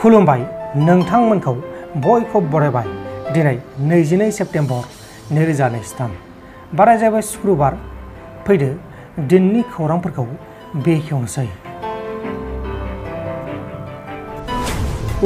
खुलुमबाय नोंथांमोनखौ बयखौ बरायबाय दिनै 22 सेप्तेम्बर 2023 बाराय जाबाय शुक्रबार फैदो दिननि खौरांफोरखौ बेखेवनोसै।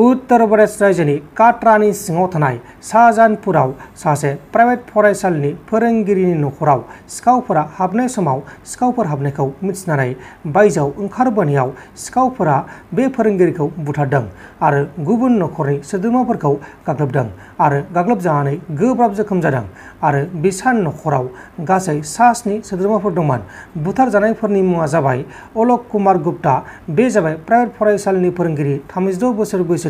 उत्तर प्रदेश राज्योनि काटरानि सिङाव थानाय शाहजाहानपुराव सासे प्राइभेट फरायसालिनि फोरोंगिरिनि नखराव सिखावफोरा हाबनाय समाव सिखावफोर हाबनायखौ मिथिनानै बायजोआव ओंखारबोनायाव सिखावफोरा बे फोरोंगिरिखौ बुथारदों आरो गुबुन नखरनि सोद्रोमाफोरखौ गाग्लोबदों आरो गाग्लोबजानानै गोब्राब जोखोम जादों आरो बिसा नखराव गासै 7 सोद्रोमाफोर दंमोन। बुथारजानायफोरनि मुङा जाबाय अलक कुमार गुप्ता, बे जाबाय प्राइभेट फरायसालिनि फोरोंगिरि 36 बोसोर बैसोनि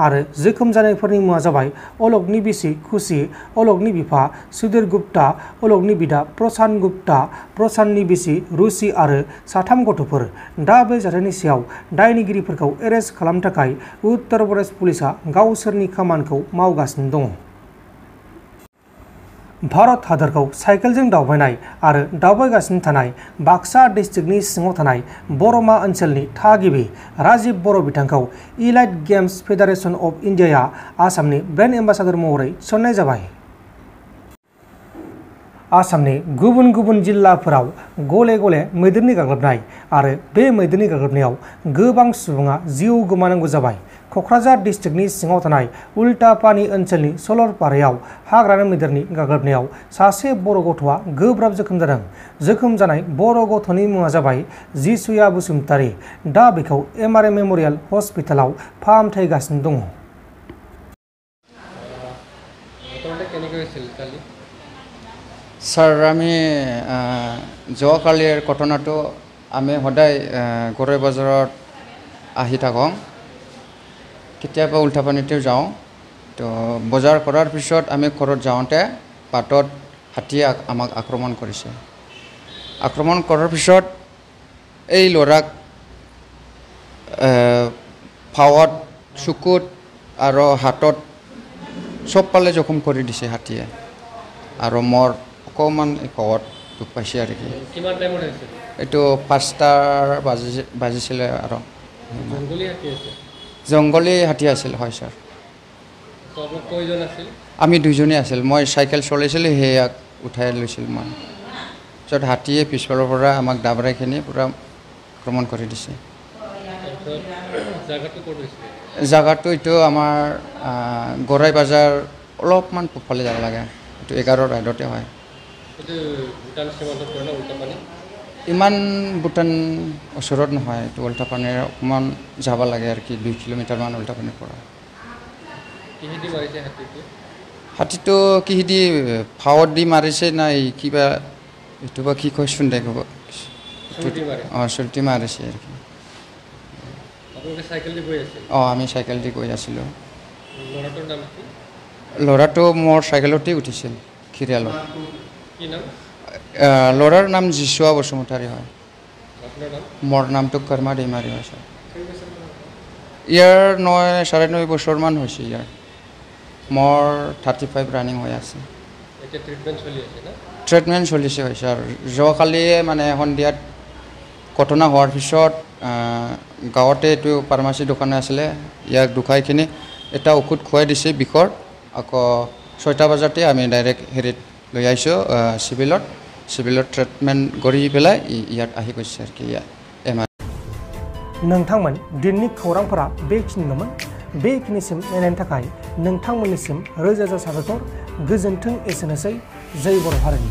आरो जोखोम जानायफोरनि मुङा जाबाय अलकनि बिसि खुशी, अलकनि बिफा सुधीर गुप्ता, अलकनि बिदा प्रशांत गुप्ता, प्रशांतनि बिसि रुचि आरो 3 गथ'फोर। दा बे जाथायनि सायाव दायनिगिरिफोरखौ एरेस्ट खालामनो थाखाय उत्तर प्रदेश पुलिसा गावसोरनि खामानिखौ मावगासिनो दङ। भारत हादरखौ साइकेलजों दावबायनाय आरो दावबायगासिनो थानाय बाक्सा डिस्ट्रिक्टनि सिङाव थानाय बरमा ओनसोलनि थागिबि राजीव बर' बिथांखौ इलाइट गेम्स फेडारेशन अफ इन्डियाया आसामनि ब्रेन्ड एम्बासाडर महरै थिसननाय जाबाय। आसामनि गुबुन गुबुन जिल्लाफोराव गले गले मैदेरनि गाग्लोबनाय आरो बे मैदेरनि गाग्लोबनायाव गोबां सुबुङा जिउ गोमानांगौ जाबाय। क'क्राझार डिस्ट्रिक्टनि सिङाव थानाय उल्टापानि ओनसोलनि सलरपारायाव हाग्रानि मैदेरनि गाग्लोबनायाव सासे बर' गथ'आ गोब्राब जोखोम जादों। जोखोम जानाय बर' गथ'नि मुङा जाबाय जिसुया बसुमतारी। दा बेखौ MRA मेम'रियेल हस्पिटालाव फाहामथाय होगासिनो दङ। স্যার আমি যোৱাকালিৰ ঘটনাটো আমি সদায় গড়ৈ বজাৰত আহি থাকোঁ, কেতিয়াবা উল্টাপানীতেও যাওঁ। তো বজাৰ কৰাৰ পিছত আমি ঘৰত যাওঁতে বাটত হাতীয়ে আমাক আক্ৰমণ কৰিছে। আক্ৰমণ কৰাৰ পিছত এই ল'ৰাক ফাৱত, চকুত আৰু হাতত চবফালে জখম কৰি দিছে হাতীয়ে আৰু মোৰ অকণমান ঘৰত দুখ পাইছে আৰু কি। কিমান টাইমত হৈছিল? এইটো 5টা বাজিছিলে আৰু জংগলী হাতী আছিল। হয় ছাৰ। আমি 2জনেই আছিল। মই চাইকেল চলাইছিলোঁ, সেয়াক উঠাই লৈছিলোঁ মই। পিছত হাতীয়ে পিছফালৰ পৰা আমাক দাবৰাইখিনি পূৰা আক্ৰমণ কৰি দিছে। জাগাটো এইটো আমাৰ গড়ৈ বজাৰ অলপমান পূবফালে যাব লাগে, এইটো 11 ৰাইডতে হয়। ইমান ভূটান ওচৰত নহয়, এইটো উল্টাপানীৰ অকণমান যাব লাগে আৰু কি, 2 কিলোমিটাৰমান উল্টাপানীৰ পৰা। হাতীটো কিহেদি ফাৱত দি মাৰিছে নাই কিবা, এইটো বা কি কয় চোন ক'ব। চুল্টি মাৰিছে আৰু কি। আমি চাইকেল দি গৈ আছিলোঁ। ল'ৰাটো মোৰ চাইকেলতেই উঠিছিল খিৰিয়ালত। ল'ৰাৰ নাম জিচুৱা বসুমতাৰী হয়। মোৰ নামটো কৰ্মা দৈমাৰী হয় ছাৰ। ইয়াৰ 9-9.5 বছৰমান হৈছে ইয়াৰ। মোৰ 35 ৰানিং হৈ আছে। ট্ৰিটমেণ্ট চলিছে হয় ছাৰ। যোৱাকালিয়ে মানে সন্ধিয়াত ঘটনা হোৱাৰ পিছত গাঁৱতে এইটো ফাৰ্মাচী দোকান আছিলে, ইয়াক দুখাইখিনি এটা ঔষধ খুৱাই দিছে বিষৰ। আকৌ 6টা বজাতে আমি ডাইৰেক্ট হেৰিত লৈ আহিছোঁ চিভিলত ট্ৰিটমেণ্ট কৰি পেলাই ইয়াত আহি গৈছে আৰু কি। नोंथांमोन दिननि खौरांफोरा बेखिनिल'मोन। बेखिनिसिम नायनायनि थाखाय नोंथांमोननिसिम रोजा रोजा साबायखर। गोजोन्थों। एसेनोसै। जय बर' हारिनि।